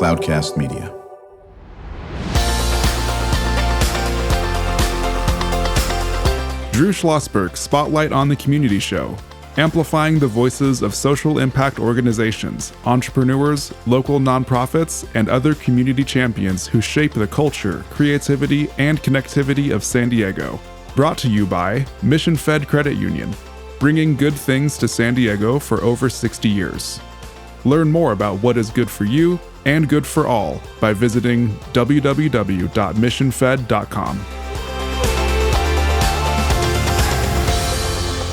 Cloudcast Media. Drew Schlosberg Spotlight on the Community Show, amplifying the voices of social impact organizations, entrepreneurs, local nonprofits, and other community champions who shape the culture, creativity, and connectivity of San Diego. Brought to you by Mission Fed Credit Union, bringing good things to San Diego for over 60 years. Learn more about what is good for you and good for all by visiting www.missionfed.com.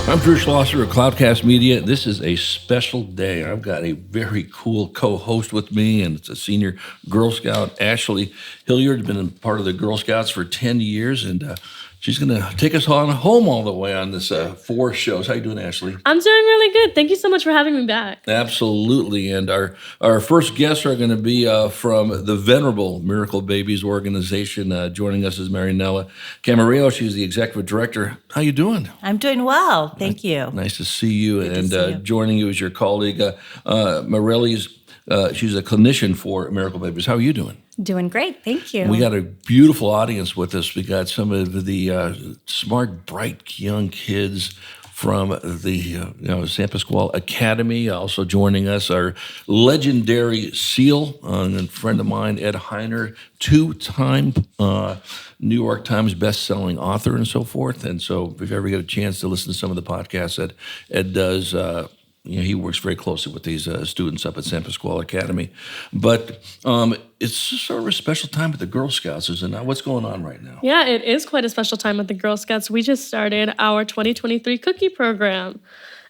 I'm Drew Schlosberg of Cloudcast Media. This is a special day. I've got a very cool co-host with me, and it's a senior Girl Scout, Ashley Hilliard, been a part of the Girl Scouts for 10 years, and she's going to take us on home all the way on this 4 shows. How you doing, Ashley? I'm doing really good. Thank you so much for having me back. Absolutely. And our first guests are going to be from the venerable Miracle Babies organization. Joining us is Marianela Camarillo. She's the executive director. How you doing? I'm doing well. Thank you. Nice to see you. Good and to see you. Joining you is your colleague, Marelys. She's a clinician for Miracle Babies. How are you doing? Doing great, thank you. We got a beautiful audience with us. We got some of the smart, bright young kids from the San Pasquale Academy. Also joining us, our legendary SEAL, and friend of mine, Ed Heiner, 2-time New York Times best-selling author and so forth. And so if you ever get a chance to listen to some of the podcasts that Ed does, he works very closely with these students up at San Pasquale Academy. But it's sort of a special time with the Girl Scouts, isn't it? What's going on right now? Yeah, it is quite a special time with the Girl Scouts. We just started our 2023 cookie program.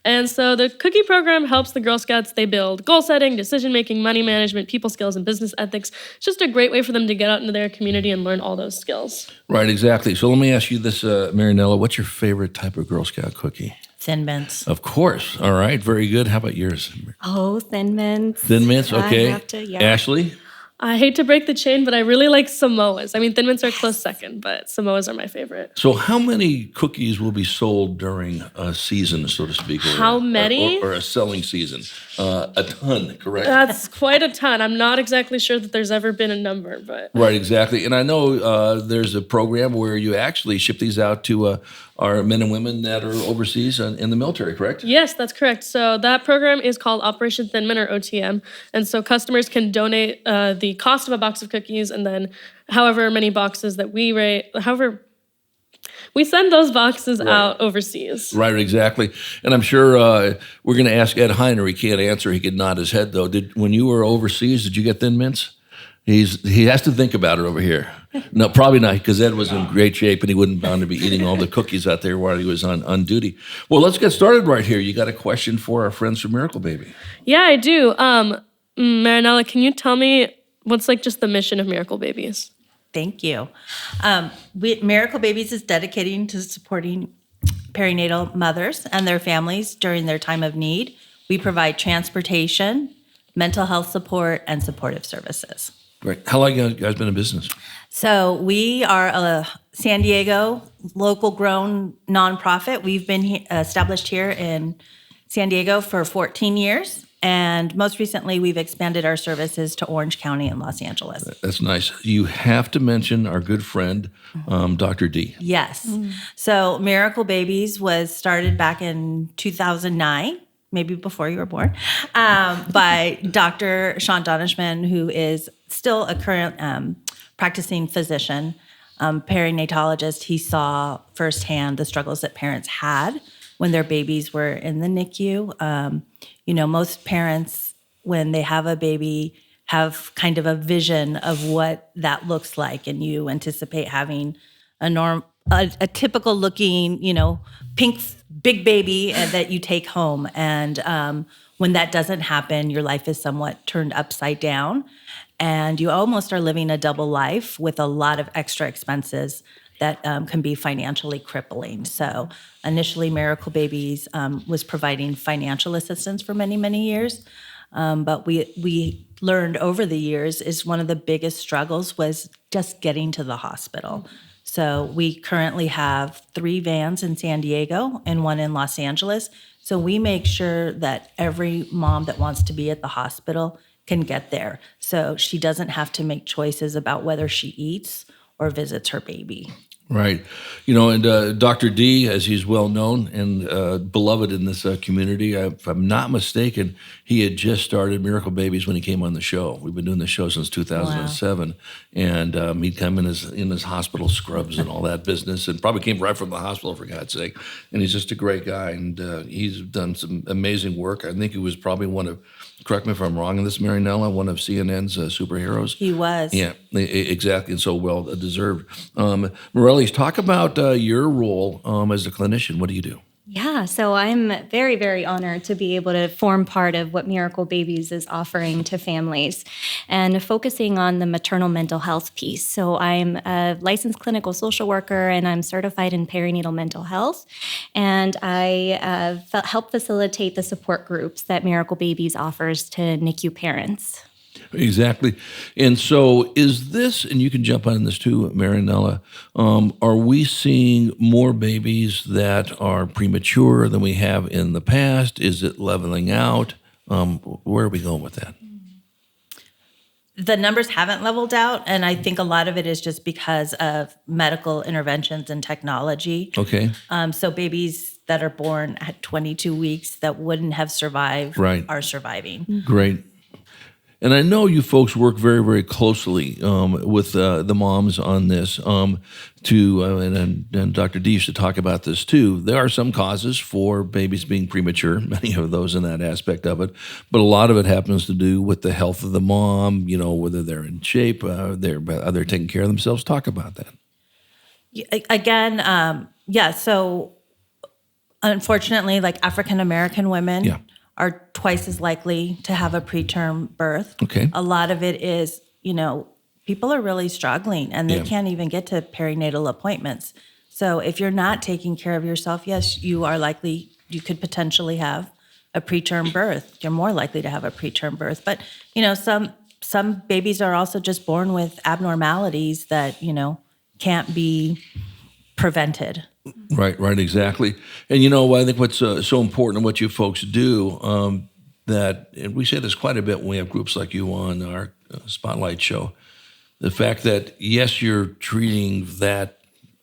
And so the cookie program helps the Girl Scouts. They build goal setting, decision-making, money management, people skills, and business ethics. It's just a great way for them to get out into their community and learn all those skills. Right, exactly. So let me ask you this, Marianela, what's your favorite type of Girl Scout cookie? Thin Mints. Of course. All right. Very good. How about yours? Oh, Thin Mints. Thin Mints. Okay. I have to, yeah. Ashley? I hate to break the chain, but I really like Samoas. I mean, Thin Mints are a close second, but Samoas are my favorite. So how many cookies will be sold during a season, so to speak? How many? Or a selling season? A ton, correct? That's quite a ton. I'm not exactly sure that there's ever been a number, but... Right, exactly. And I know there's a program where you actually ship these out to our men and women that are overseas in the military, correct? Yes, that's correct. So that program is called Operation Thin Mint, or OTM. And so customers can donate the cost of a box of cookies, and then however many boxes that we send those boxes out overseas. Right, exactly. And I'm sure we're going to ask Ed Heiner. He can't answer. He could nod his head, though. When you were overseas, did you get Thin Mints? He has to think about it over here. No, probably not, because Ed was in great shape and he wouldn't bound to be eating all the cookies out there while he was on duty. Well, let's get started right here. You got a question for our friends from Miracle Baby? Yeah, I do. Marianela, can you tell me what's just the mission of Miracle Babies? Thank you. Miracle Babies is dedicating to supporting perinatal mothers and their families during their time of need. We provide transportation, mental health support, and supportive services. Great. How long have you guys been in business? So we are a San Diego local-grown nonprofit. We've been established here in San Diego for 14 years. And most recently, we've expanded our services to Orange County and Los Angeles. That's nice. You have to mention our good friend, Dr. D. Yes. So Miracle Babies was started back in 2009, maybe before you were born, by Dr. Sean Donishman, who is still a current practicing physician, perinatalogist. He saw firsthand the struggles that parents had when their babies were in the NICU. Most parents, when they have a baby, have kind of a vision of what that looks like, and you anticipate having a typical looking, pink big baby that you take home. And when that doesn't happen, your life is somewhat turned upside down, and you almost are living a double life with a lot of extra expenses that can be financially crippling. So initially, Miracle Babies was providing financial assistance for many, many years. But we learned over the years is one of the biggest struggles was just getting to the hospital. So we currently have 3 vans in San Diego and 1 in Los Angeles. So we make sure that every mom that wants to be at the hospital can get there. So she doesn't have to make choices about whether she eats or visits her baby. Right. And Dr. D, as he's well known and beloved in this community, if I'm not mistaken, he had just started Miracle Babies when he came on the show. We've been doing the show since 2007. Wow. And he'd come in his hospital scrubs and all that business, and probably came right from the hospital, for God's sake. And he's just a great guy, and he's done some amazing work. I think he was probably one of, correct me if I'm wrong in this, Marianela, one of CNN's superheroes. He was. Yeah, exactly, and so well deserved. Marelys, talk about your role as a clinician. What do you do? Yeah, so I'm very, very honored to be able to form part of what Miracle Babies is offering to families and focusing on the maternal mental health piece. So I'm a licensed clinical social worker and I'm certified in perinatal mental health. And I help facilitate the support groups that Miracle Babies offers to NICU parents. Exactly. And so is this, and you can jump on this too, Marianela, are we seeing more babies that are premature than we have in the past? Is it leveling out? Where are we going with that? The numbers haven't leveled out, and I think a lot of it is just because of medical interventions and technology. Okay. So babies that are born at 22 weeks that wouldn't have survived are surviving. Great. And I know you folks work very, very closely with the moms on this. And Dr. D used to talk about this too. There are some causes for babies being premature, many of those in that aspect of it. But a lot of it happens to do with the health of the mom, whether they're in shape, they're taking care of themselves. Talk about that. Again, so unfortunately, like African American women are twice as likely to have a preterm birth. Okay. A lot of it is, people are really struggling and they can't even get to perinatal appointments. So if you're not taking care of yourself, yes, you could potentially have a preterm birth. You're more likely to have a preterm birth. But, some babies are also just born with abnormalities that, can't be prevented. Right, exactly. And I think what's so important in what you folks do, and we say this quite a bit when we have groups like you on our Spotlight show, the fact that, yes, you're treating that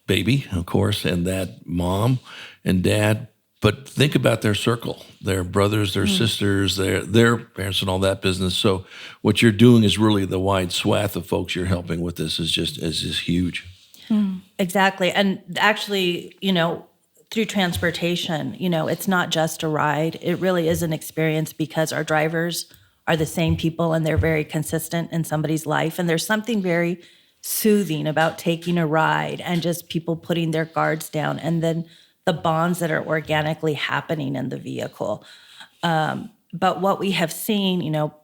baby, of course, and that mom and dad, but think about their circle, their brothers, their sisters, their parents and all that business. So what you're doing is really the wide swath of folks you're helping with this is just huge. Exactly. And actually, through transportation, it's not just a ride. It really is an experience because our drivers are the same people and they're very consistent in somebody's life. And there's something very soothing about taking a ride and just people putting their guards down and then the bonds that are organically happening in the vehicle. But what we have seen,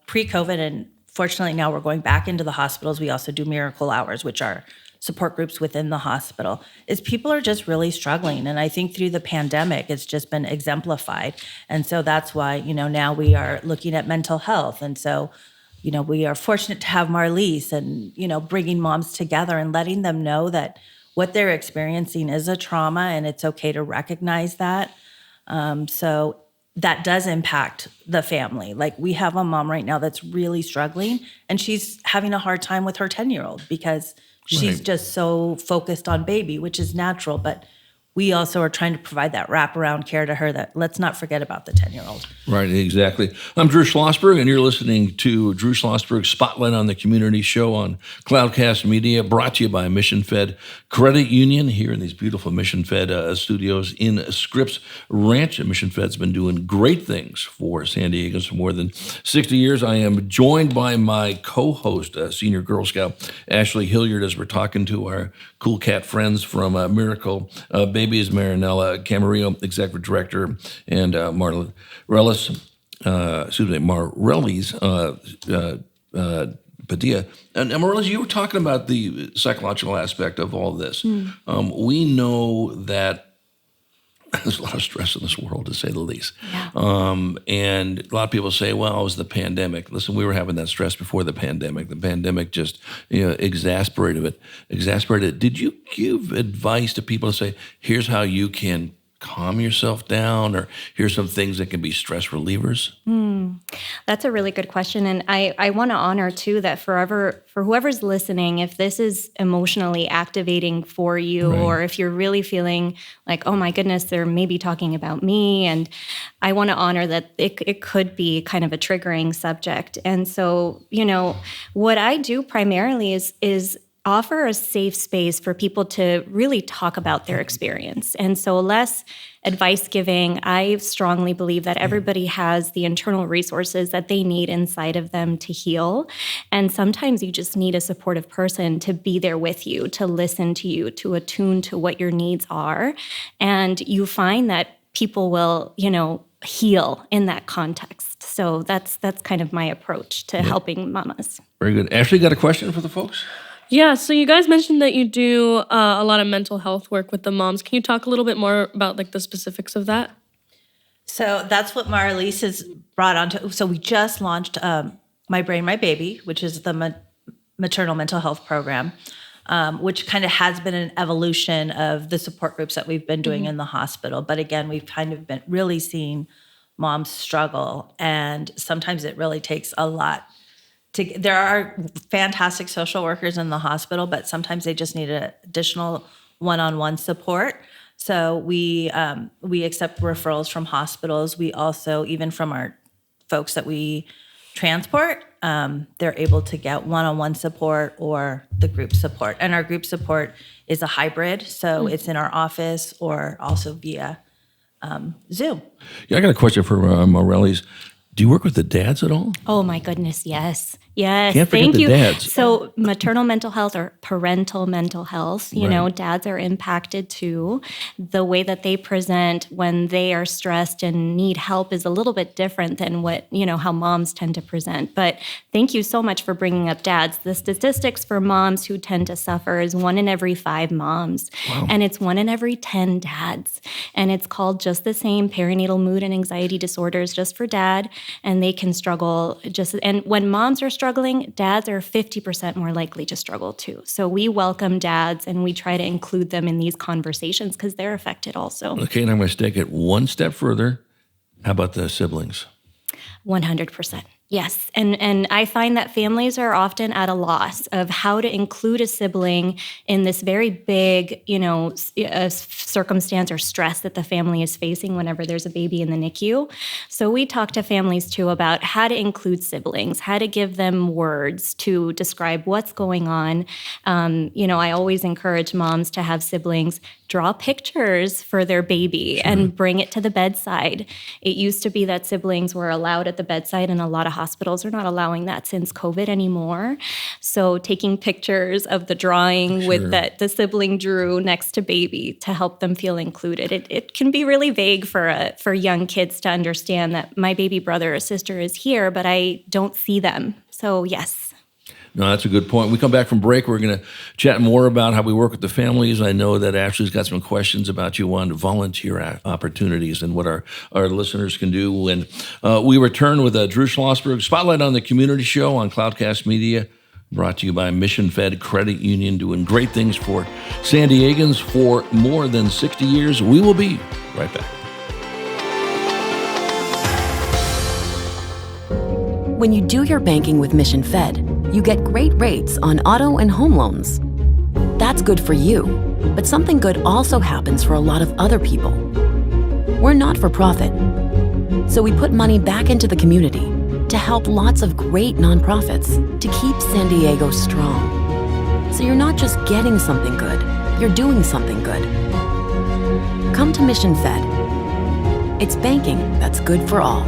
pre-COVID, and fortunately now we're going back into the hospitals, we also do miracle hours, which are support groups within the hospital, is people are just really struggling. And I think through the pandemic, it's just been exemplified. And so that's why, now we are looking at mental health. And so, we are fortunate to have Marelys and, bringing moms together and letting them know that what they're experiencing is a trauma and it's okay to recognize that. So that does impact the family. Like we have a mom right now that's really struggling and she's having a hard time with her 10-year-old because she's just so focused on baby, which is natural, but we also are trying to provide that wraparound care to her that let's not forget about the 10-year-old. Right, exactly. I'm Drew Schlosberg, and you're listening to Drew Schlosberg's Spotlight on the Community show on Cloudcast Media, brought to you by Mission Fed Credit Union here in these beautiful Mission Fed studios in Scripps Ranch. And Mission Fed's been doing great things for San Diegans for more than 60 years. I am joined by my co-host, Senior Girl Scout Ashley Hilliard, as we're talking to our cool cat friends from Miracle Babies, Marianela Camarillo, Executive Director, and Marelys Padilla. And Marelys, you were talking about the psychological aspect of all this. We know that there's a lot of stress in this world, to say the least. Yeah. And a lot of people say, well, it was the pandemic. Listen, we were having that stress before the pandemic. The pandemic just exasperated it. Did you give advice to people to say, here's how you can calm yourself down, or here's some things that can be stress relievers? That's a really good question. And I want to honor, too, that for whoever's listening, if this is emotionally activating for you, Right. or if you're really feeling like, oh, my goodness, they're maybe talking about me. And I want to honor that it could be kind of a triggering subject. And so, what I do primarily is offer a safe space for people to really talk about their experience. And so less advice giving. I strongly believe that everybody has the internal resources that they need inside of them to heal. And sometimes you just need a supportive person to be there with you, to listen to you, to attune to what your needs are. And you find that people will, heal in that context. So that's kind of my approach to helping mamas. Very good. Ashley, got a question for the folks? Yeah, so you guys mentioned that you do a lot of mental health work with the moms. Can you talk a little bit more about the specifics of that? So that's what Marelys has brought on to. So we just launched My Brain, My Baby, which is the maternal mental health program, which kind of has been an evolution of the support groups that we've been doing in the hospital. But again, we've kind of been really seeing moms struggle, and sometimes it really takes a lot. There are fantastic social workers in the hospital, but sometimes they just need additional one-on-one support. So we accept referrals from hospitals. We also, even from our folks that we transport, they're able to get one-on-one support or the group support. And our group support is a hybrid, so it's in our office or also via Zoom. Yeah, I got a question for Marelys. Do you work with the dads at all? Oh my goodness, yes. Yes, Can't forget thank the you. dads. So maternal mental health or parental mental health, dads are impacted too. The way that they present when they are stressed and need help is a little bit different than what, how moms tend to present. But thank you so much for bringing up dads. The statistics for moms who tend to suffer is 1 in every 5 moms. Wow. And it's 1 in every 10 dads. And it's called just the same, perinatal mood and anxiety disorders, just for dad. And they can struggle and when moms are struggling, dads are 50% more likely to struggle too. So we welcome dads and we try to include them in these conversations because they're affected also. Okay, and I'm going to take it one step further. How about the siblings? 100%. Yes. And I find that families are often at a loss of how to include a sibling in this very big, circumstance or stress that the family is facing whenever there's a baby in the NICU. So we talk to families too about how to include siblings, how to give them words to describe what's going on. I always encourage moms to have siblings draw pictures for their baby and bring it to the bedside. It used to be that siblings were allowed at the bedside, and a lot of hospitals are not allowing that since COVID anymore. So taking pictures of the drawing with that the sibling drew next to baby to help them feel included. It can be really vague for young kids to understand that my baby brother or sister is here, but I don't see them. So yes. No, that's a good point. When we come back from break, we're going to chat more about how we work with the families. I know that Ashley's got some questions about you on volunteer opportunities and what our listeners can do. And we return with Drew Schlosberg, Spotlight on the Community Show on Cloudcast Media, brought to you by Mission Fed Credit Union, doing great things for San Diegans for more than 60 years. We will be right back. When you do your banking with Mission Fed, you get great rates on auto and home loans. That's good for you, but something good also happens for a lot of other people. We're not for profit, so we put money back into the community to help lots of great nonprofits to keep San Diego strong. So you're not just getting something good, you're doing something good. Come to Mission Fed. It's banking that's good for all.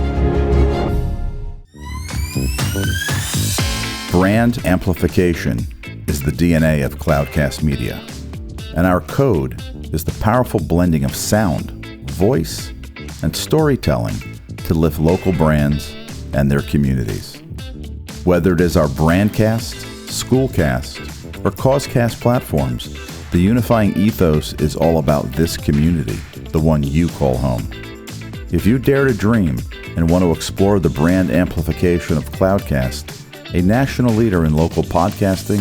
Brand amplification is the DNA of Cloudcast Media, and our code is the powerful blending of sound, voice, and storytelling to lift local brands and their communities. Whether it is our Brandcast, Schoolcast, or Causecast platforms, the unifying ethos is all about this community, the one you call home. If you dare to dream and want to explore the brand amplification of Cloudcast, a national leader in local podcasting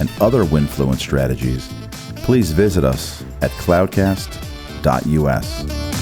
and other Winfluence strategies, please visit us at cloudcast.us.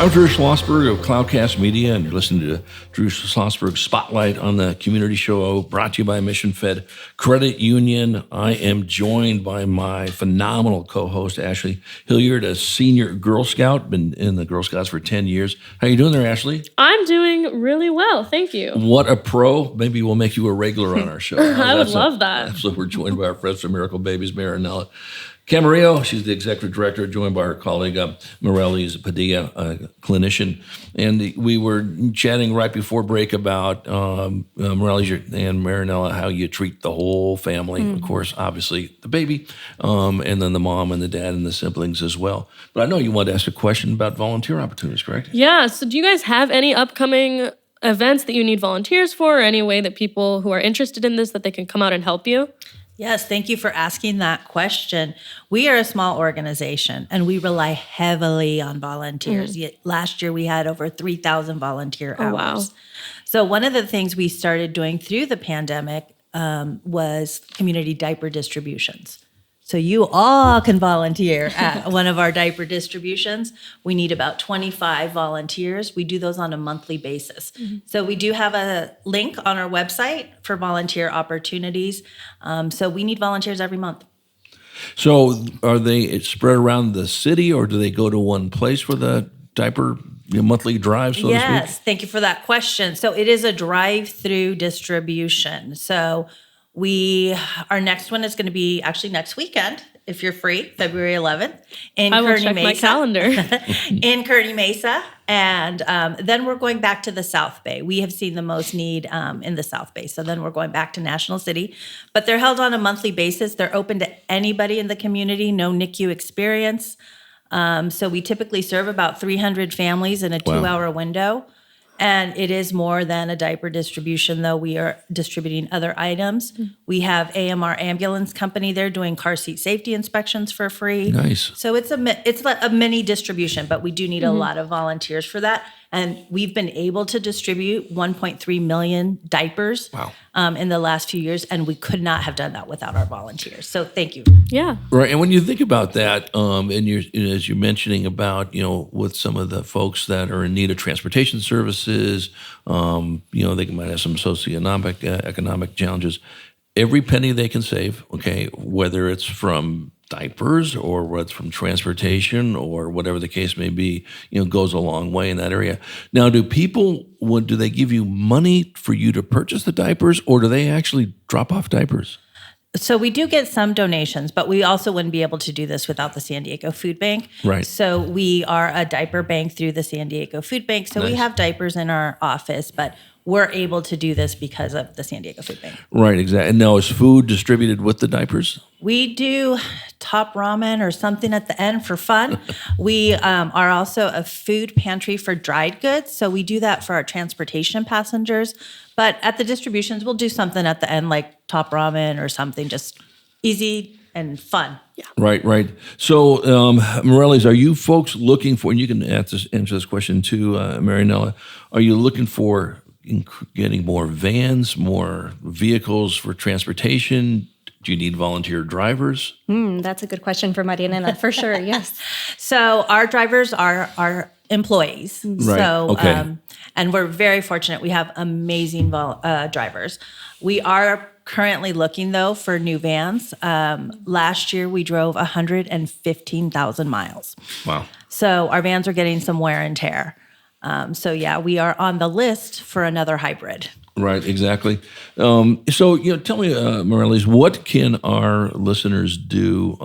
I'm Drew Schlosberg of Cloudcast Media, and you're listening to Drew Schlosberg's Spotlight on the Community Show, brought to you by Mission Fed Credit Union. I am joined by my phenomenal co-host, Ashley Hilliard, a senior Girl Scout, been in the Girl Scouts for 10 years. How you doing there, Ashley? I'm doing really well, thank you. What a pro. Maybe we'll make you a regular on our show. I would love that. So we're joined by our friends from Miracle Babies, Marianela Camarillo. She's the executive director, joined by her colleague, Marelys Padilla, a clinician. And we were chatting right before break about Marelys and Marianela, how you treat the whole family. Of course, obviously the baby, and then the mom and the dad and the siblings as well. But I know you wanted to ask a question about volunteer opportunities, correct? Yeah, so do you guys have any upcoming events that you need volunteers for, or any way that people who are interested in this, that they can come out and help you? Yes, thank you for asking that question. We are a small organization and we rely heavily on volunteers. Yet last year we had over 3,000 volunteer hours. Wow. So one of the things we started doing through the pandemic was community diaper distributions. So you all can volunteer at one of our diaper distributions. We need about 25 volunteers. We do those on a monthly basis. So we do have a link on our website for volunteer opportunities. So we need volunteers every month. So are they spread around the city, or do they go to one place for the diaper monthly drive, so to speak? Yes, thank you for that question. So it is a drive-through distribution. So our next one is going to be actually next weekend, if you're free, February 11th, in I will Kearney check Mesa. my calendar. In Kearney Mesa. And then we're going back to the South Bay. We have seen the most need in the South Bay. So then we're going back to National City. But they're held on a monthly basis. They're open to anybody in the community, no NICU experience. So we typically serve about 300 families in a 2-hour window. And it is more than a diaper distribution, though. We are distributing other items. We have AMR Ambulance Company there doing car seat safety inspections for free. Nice. So it's a mini distribution, but we do need a lot of volunteers for that. And we've been able to distribute 1.3 million diapers in the last few years, and we could not have done that without our volunteers. So thank you. Yeah. Right, and when you think about that, and as you're mentioning about, with some of the folks that are in need of transportation services, they might have some socioeconomic economic challenges. Every penny they can save, whether it's from diapers or whether it's from transportation or whatever the case may be, goes a long way in that area. Now, do they give you money for you to purchase the diapers, or do they actually drop off diapers? So we do get some donations, but we also wouldn't be able to do this without the San Diego Food Bank. Right. So we are a diaper bank through the San Diego Food Bank. So we have diapers in our office, but we're able to do this because of the San Diego Food Bank. Right, exactly. And now, is food distributed with the diapers? We do top ramen or something at the end for fun. We are also a food pantry for dried goods. So we do that for our transportation passengers. But at the distributions, we'll do something at the end like top ramen or something just easy and fun. Yeah. Right. So, Marelys, are you folks looking for, and you can answer this question too, Marianela, are you looking for getting more vans, more vehicles for transportation? Do you need volunteer drivers? That's a good question for Marianela, for sure, yes. So our drivers are our employees. Right. So, okay. And we're very fortunate. We have amazing drivers. We are currently looking, though, for new vans. Last year, we drove 115,000 miles. Wow. So our vans are getting some wear and tear. We are on the list for another hybrid. Right, exactly. So, tell me, Marelys, what can our listeners do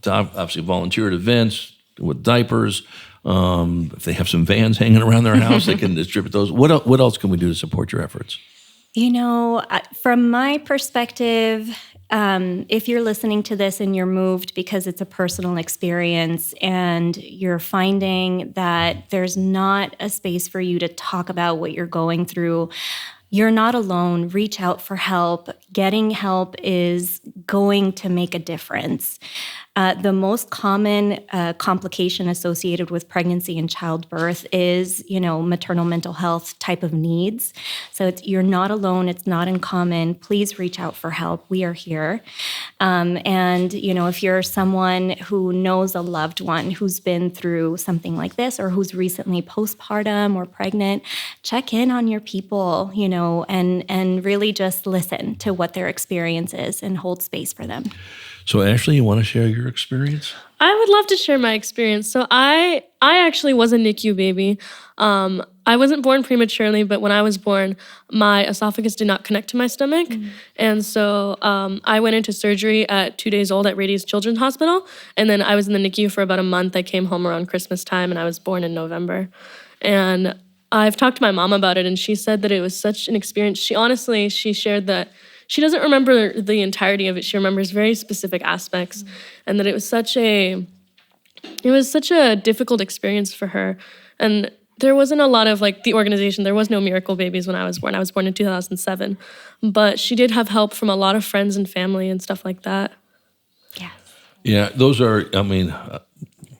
to obviously volunteer at events with diapers? If they have some vans hanging around their house, they can distribute those. What else can we do to support your efforts? From my perspective, if you're listening to this and you're moved because it's a personal experience and you're finding that there's not a space for you to talk about what you're going through, you're not alone. Reach out for help. Getting help is going to make a difference. The most common complication associated with pregnancy and childbirth is, maternal mental health type of needs. So you're not alone. It's not uncommon. Please reach out for help. We are here. And, if you're someone who knows a loved one who's been through something like this or who's recently postpartum or pregnant, check in on your people, and really just listen to what their experience is and hold space for them. So, Ashley, you want to share your experience? I would love to share my experience. So I actually was a NICU baby. I wasn't born prematurely, but when I was born, my esophagus did not connect to my stomach. And so I went into surgery at 2 days old at Rady Children's Hospital. And then I was in the NICU for about a month. I came home around Christmas time, and I was born in November. And I've talked to my mom about it, and she said that it was such an experience. She shared that she doesn't remember the entirety of it. She remembers very specific aspects, and that it was such a difficult experience for her. And there wasn't a lot of the organization. There was no Miracle Babies when I was born. I was born in 2007, but she did have help from a lot of friends and family and stuff like that. Yes. Yeah, those are,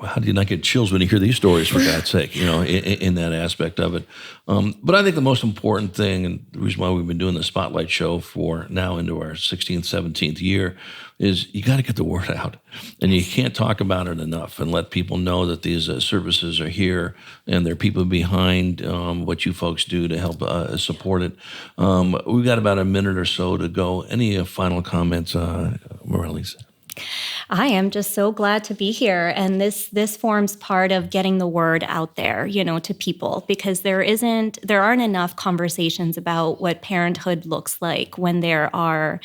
how do you not get chills when you hear these stories, for God's sake, in that aspect of it. But I think the most important thing, and the reason why we've been doing the Spotlight Show for now into our 16th, 17th year, is you got to get the word out. And you can't talk about it enough and let people know that these services are here and there are people behind what you folks do to help support it. We've got about a minute or so to go. Any final comments, Marelys? I am just so glad to be here. And this forms part of getting the word out there, to people, because there aren't enough conversations about what parenthood looks like when there are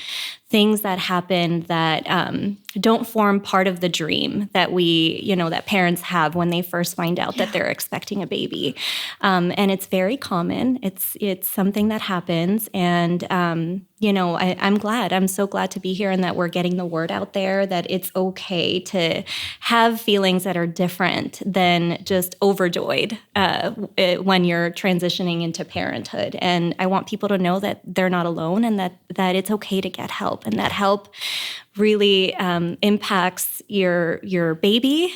things that happen that don't form part of the dream that that parents have when they first find out that they're expecting a baby. And it's very common. It's something that happens. And, I'm so glad to be here and that we're getting the word out there that it's okay to have feelings that are different than just overjoyed when you're transitioning into parenthood. And I want people to know that they're not alone and that it's okay to get help. And that help really impacts your baby.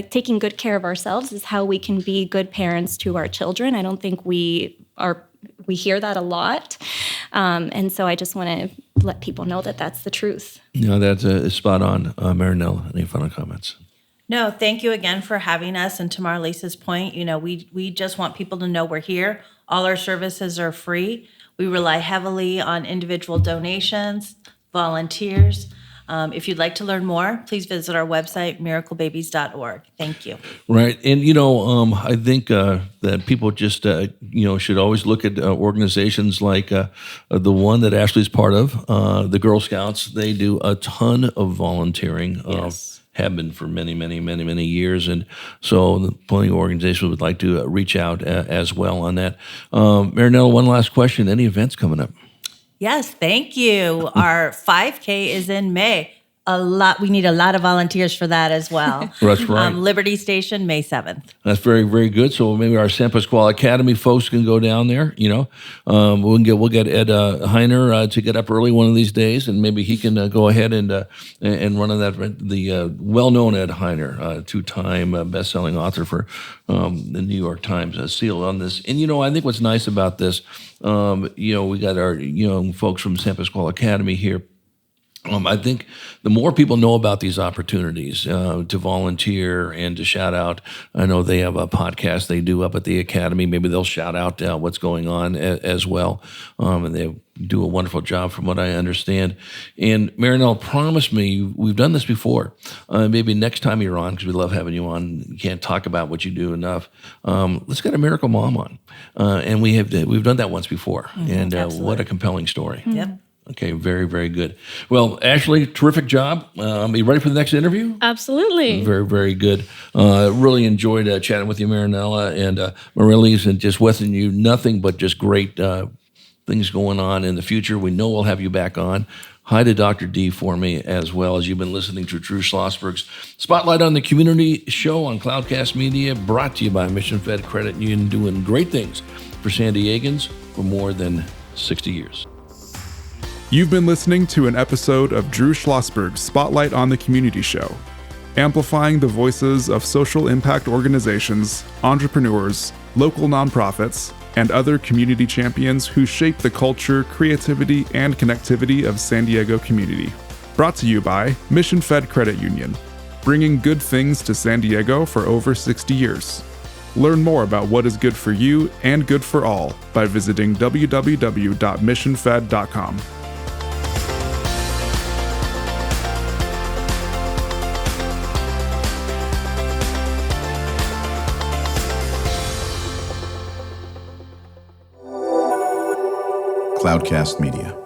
Taking good care of ourselves is how we can be good parents to our children. I don't think we hear that a lot. And so I just want to let people know that that's the truth. That's spot on. Marianela, any final comments? No, thank you again for having us. And to Marleys's point, we just want people to know we're here. All our services are free. We rely heavily on individual donations, volunteers. If you'd like to learn more, please visit our website, miraclebabies.org. Thank you. Right. And, I think that people just, should always look at organizations like the one that Ashley's part of, the Girl Scouts. They do a ton of volunteering. Yes. Have been for many, many, many, many years. And so plenty of organizations would like to reach out as well on that. Marianela, one last question. Any events coming up? Yes, thank you. Our 5K is in May. We need a lot of volunteers for that as well. That's right. Liberty Station, May 7th. That's very, very good. So maybe our San Pasquale Academy folks can go down there. We'll get Ed Heiner to get up early one of these days, and maybe he can go ahead and run on that. The well-known Ed Heiner, two-time best-selling author for the New York Times, seal on this. And I think what's nice about this, we got our young folks from San Pasquale Academy here. I think the more people know about these opportunities to volunteer and to shout out, I know they have a podcast they do up at the Academy. Maybe they'll shout out what's going on as well. And they do a wonderful job from what I understand. And Marianela, promise me, we've done this before. Maybe next time you're on, because we love having you on, you can't talk about what you do enough. Let's get a miracle mom on. And we've done that once before. And what a compelling story. Yep. Okay, very, very good. Well, Ashley, terrific job. Are you ready for the next interview? Absolutely. Very, very good. Really enjoyed chatting with you, Marianela, and Marelys, and just wishing you nothing but just great things going on in the future. We know we'll have you back on. Hi to Dr. D for me, as well as you've been listening to Drew Schlosberg's Spotlight on the Community show on Cloudcast Media, brought to you by Mission Fed Credit Union, doing great things for San Diegans for more than 60 years. You've been listening to an episode of Drew Schlosberg's Spotlight on the Community Show, amplifying the voices of social impact organizations, entrepreneurs, local nonprofits, and other community champions who shape the culture, creativity, and connectivity of San Diego community. Brought to you by Mission Fed Credit Union, bringing good things to San Diego for over 60 years. Learn more about what is good for you and good for all by visiting www.missionfed.com. Cloudcast Media.